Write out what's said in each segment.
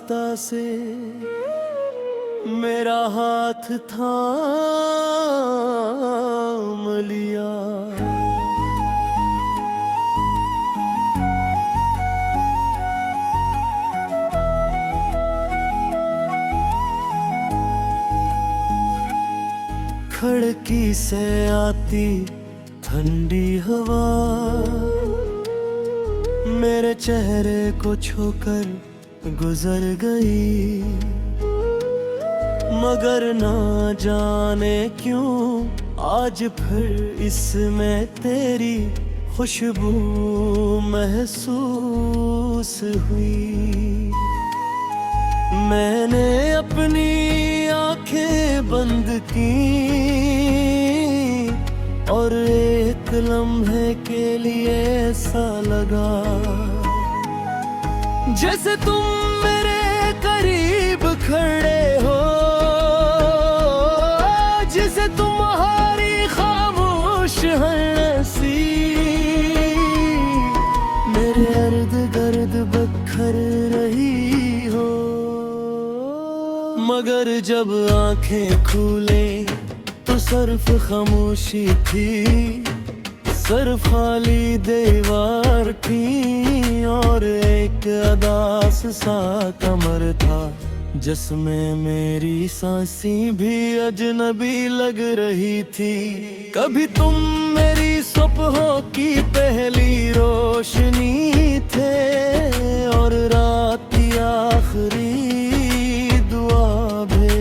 रास्ता से मेरा हाथ थाम लिया। खिड़की से आती ठंडी हवा मेरे चेहरे को छूकर गुजर गई, मगर ना जाने क्यों आज फिर इसमें तेरी खुशबू महसूस हुई। मैंने अपनी आंखें बंद की और एक लम्हे के लिए ऐसा लगा जैसे तुम मेरे करीब खड़े हो, जैसे तुम्हारी खामोश हंसी मेरे इर्द गिर्द बखर रही हो। मगर जब आंखें खुले तो सिर्फ खामोशी थी, सिर्फ खाली दीवार थी और एक अदास सा कमर था जिसमें मेरी सांसें भी अजनबी लग रही थी। कभी तुम मेरी सुबहों की पहली रोशनी थे और रात की आखिरी दुआ भी।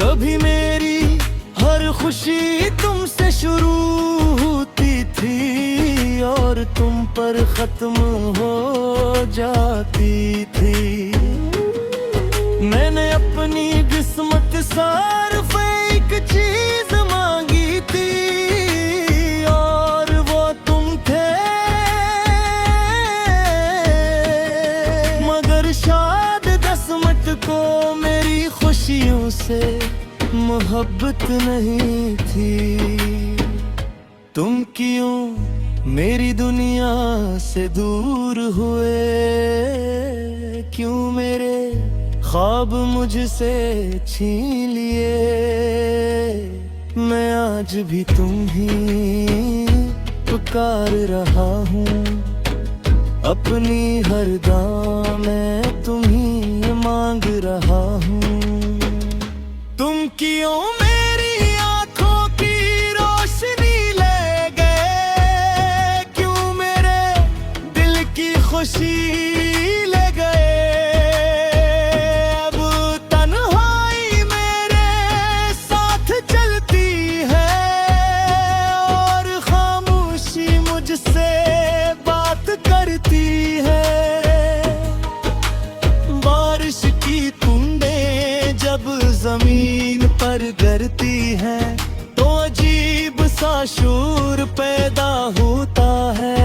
कभी मेरी हर खुशी तुमसे शुरू होती थी और तुम पर खत्म हो जाती थी। मैंने अपनी किस्मत सिर्फ एक चीज मांगी थी और वो तुम थे, मगर शायद किस्मत को मेरी खुशियों से मोहब्बत नहीं थी। तुम क्यों मेरी दुनिया से दूर हुए, क्यों मेरे ख्वाब मुझसे छीन लिए। मैं आज भी तुम ही पुकार रहा हूँ, अपनी हर दुआ मैं तुम ही मांग रहा हूँ। तुम क्यों मेरी आंखों की रोशनी ले गए, क्यों मेरे दिल की खुशी ले गए। अब तन्हाई मेरे साथ चलती है और खामोशी मुझसे बात करती है। बारिश की बूंदें जब जमीन पर गिरती है तो अजीब सा शोर पैदा होता है,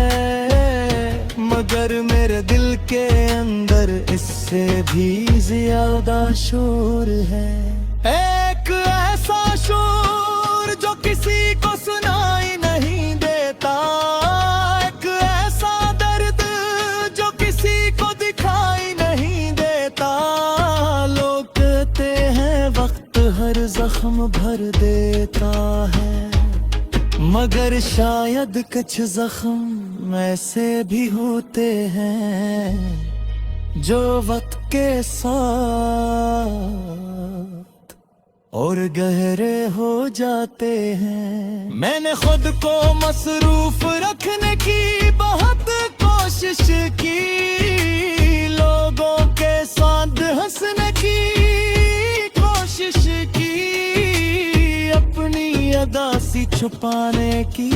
मगर मेरे दिल के अंदर इससे भी ज्यादा शोर है। एक ऐसा शोर जो किसी को सुनाई नहीं देता, एक ऐसा दर्द जो किसी को दिखाई नहीं देता। लोग कहते हैं वक्त हर जख्म भर देता है, मगर शायद कुछ जख्म ऐसे भी होते हैं जो वक्त के साथ और गहरे हो जाते हैं। मैंने खुद को मसरूफ रखने की बहुत कोशिश की, लोगों के साथ हंसने की कोशिश की, अपनी अदासी छुपाने की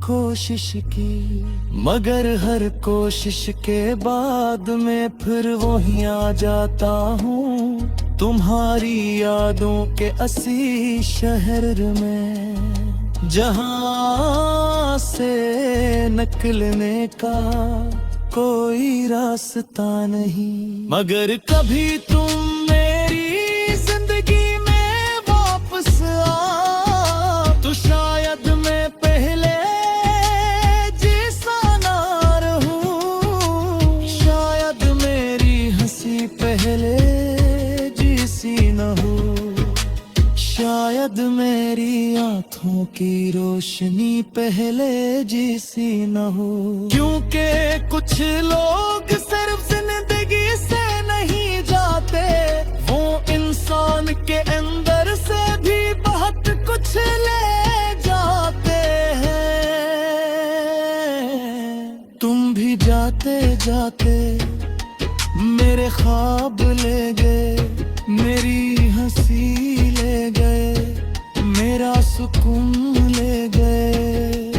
कोशिश की। मगर हर कोशिश के बाद में फिर वहीं आ जाता हूँ तुम्हारी यादों के असी शहर में, जहाँ से निकलने का कोई रास्ता नहीं। मगर कभी तुम मेरी जिंदगी में वापस आ तो शायद मैं पहले जैसा ना रहूं, शायद मेरी शायद मेरी आंखों की रोशनी पहले जैसी न हो, क्योंकि कुछ लोग सिर्फ जिंदगी से नहीं जाते, वो इंसान के अंदर से भी बहुत कुछ ले जाते हैं। तुम भी जाते जाते मेरे ख्वाब ले गए, मेरी हंसी ले गए, मेरा सुकून ले गए,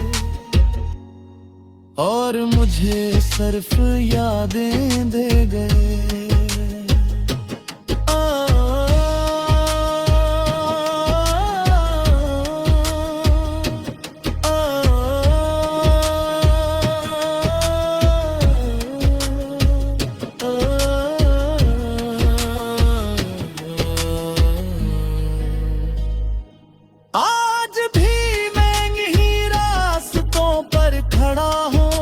और मुझे सिर्फ यादें दे गए। आज भी मैं यहीं रास्तों पर खड़ा हूँ,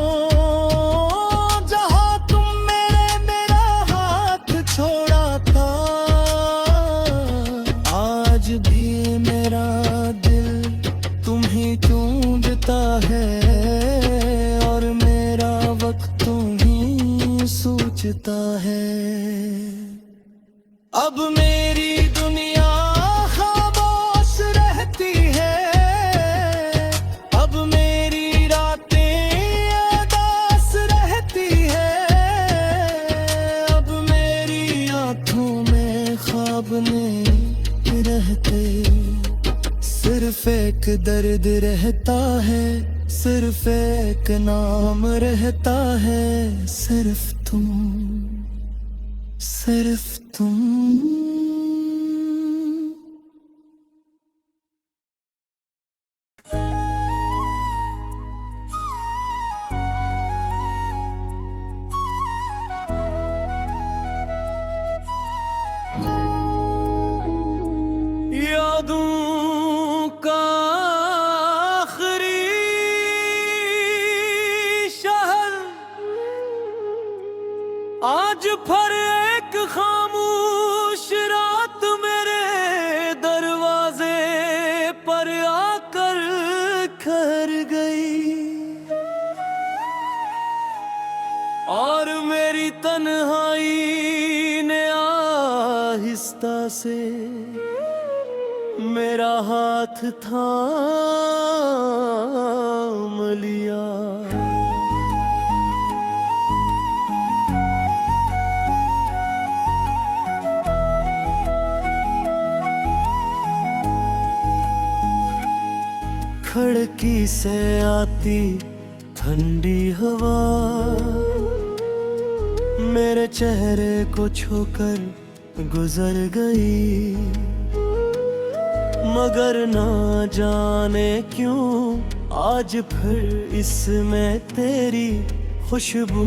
जहाँ तुम मेरा हाथ छोड़ा था। आज भी मेरा दिल तुम ही ढूंढता है, और मेरा वक्त तुम ही सोचता है। अब मेरी दुनिया खामोश रहती है, अब मेरी रातें उदास रहती है, अब मेरी आंखों में ख्वाब नहीं रहते, सिर्फ एक दर्द रहता है, सिर्फ एक नाम रहता है, सिर्फ तुम, सिर्फ तुम। यादों का आखिरी शहर आज फिर एक खामोश रात मेरे दरवाजे पर आकर खर गई, और मेरी तन्हाई ने आहिस्ता से मेरा हाथ थाम लिया। खिड़की से आती ठंडी हवा मेरे चेहरे को छूकर गुजर गई, मगर ना जाने क्यों आज फिर इसमें तेरी खुशबू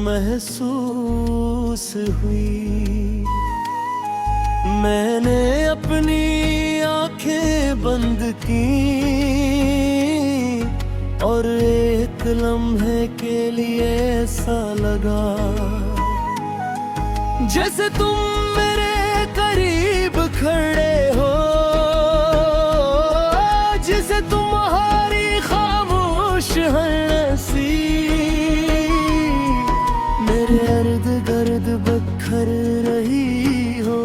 महसूस हुई। मैंने अपनी आंखें बंद की और एक लम्हे के लिए ऐसा लगा जैसे तुम मेरे करीब खड़े हो, जैसे तुम्हारी खामोश हंसी मेरे इर्द गिर्द बखर रही हो।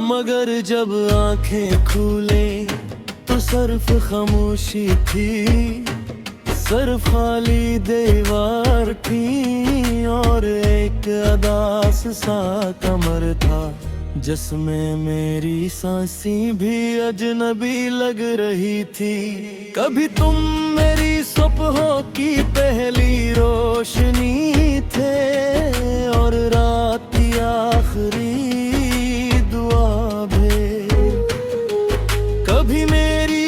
मगर जब आंखें खुले तो सिर्फ खामोशी थी, सिर्फ खाली दीवार थी और एक अदास सा कमर था जिसमें मेरी सांसें भी अजनबी लग रही थी। कभी तुम मेरी सुबहों की पहली रोशनी थे और रात की आखिरी दुआ भी। कभी मेरी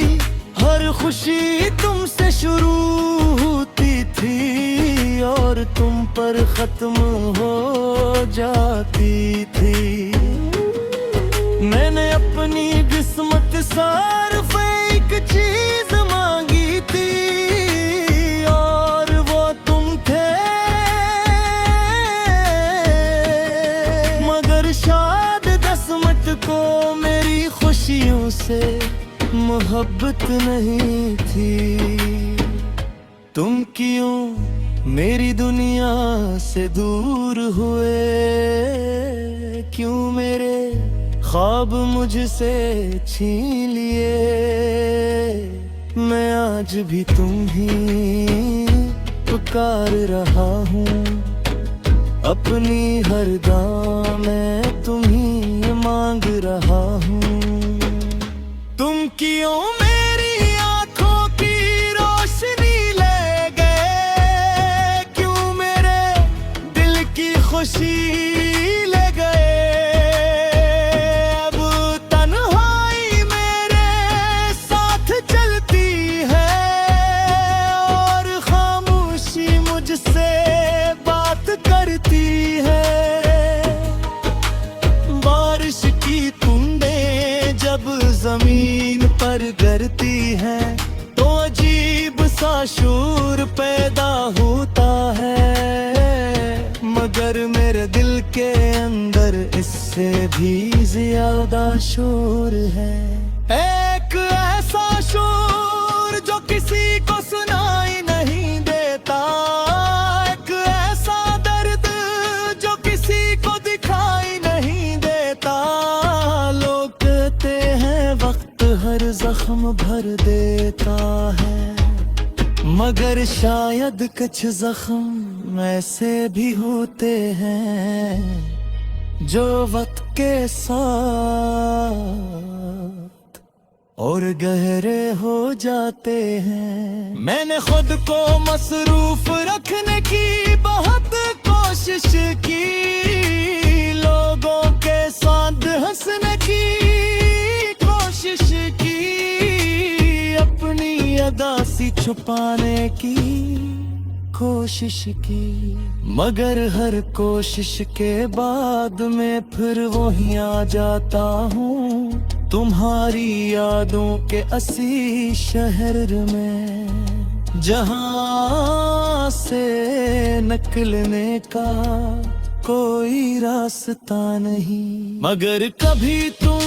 हर खुशी तुमसे शुरू होती थी और तुम पर खत्म हो जाती थी। मैंने अपनी किस्मत सिर्फ एक चीज मांगी थी और वो तुम थे, मगर शायद किस्मत को मेरी खुशियों से मोहब्बत नहीं थी। तुम क्यों मेरी दुनिया से दूर हुए, क्यों मेरे ख्वाब मुझसे छीन लिए। मैं आज भी तुम ही पुकार रहा हूँ, अपनी हर दां मैं तुम्हीं मांग रहा हूँ। तुम क्यों मेरी आंखों की रोशनी ले गए, क्यों मेरे दिल की खुशी ले गए। अब तन्हाई मेरे साथ चलती है और खामोशी मुझसे बात करती है। बारिश की बूंदें जब जमीन पर गिरती है तो अजीब सा शोर पैदा होता है, मगर मेरे दिल के अंदर इससे भी ज्यादा शोर है। एक ऐसा शोर जो किसी को सुनाई नहीं देता, एक ऐसा दर्द जो किसी को दिखाई नहीं देता। लोग कहते हैं वक्त हर जख्म भर देता है, मगर शायद कुछ जख्म ऐसे भी होते हैं जो वक्त के साथ और गहरे हो जाते हैं। मैंने खुद को मसरूफ रखने की बहुत कोशिश की, लोगों के साथ हंसने की कोशिश की, अपनी अदासी छुपाने की कोशिश की। मगर हर कोशिश के बाद में फिर वहीं आ जाता हूँ, तुम्हारी यादों के असी शहर में, जहाँ से निकलने का कोई रास्ता नहीं। मगर कभी तुम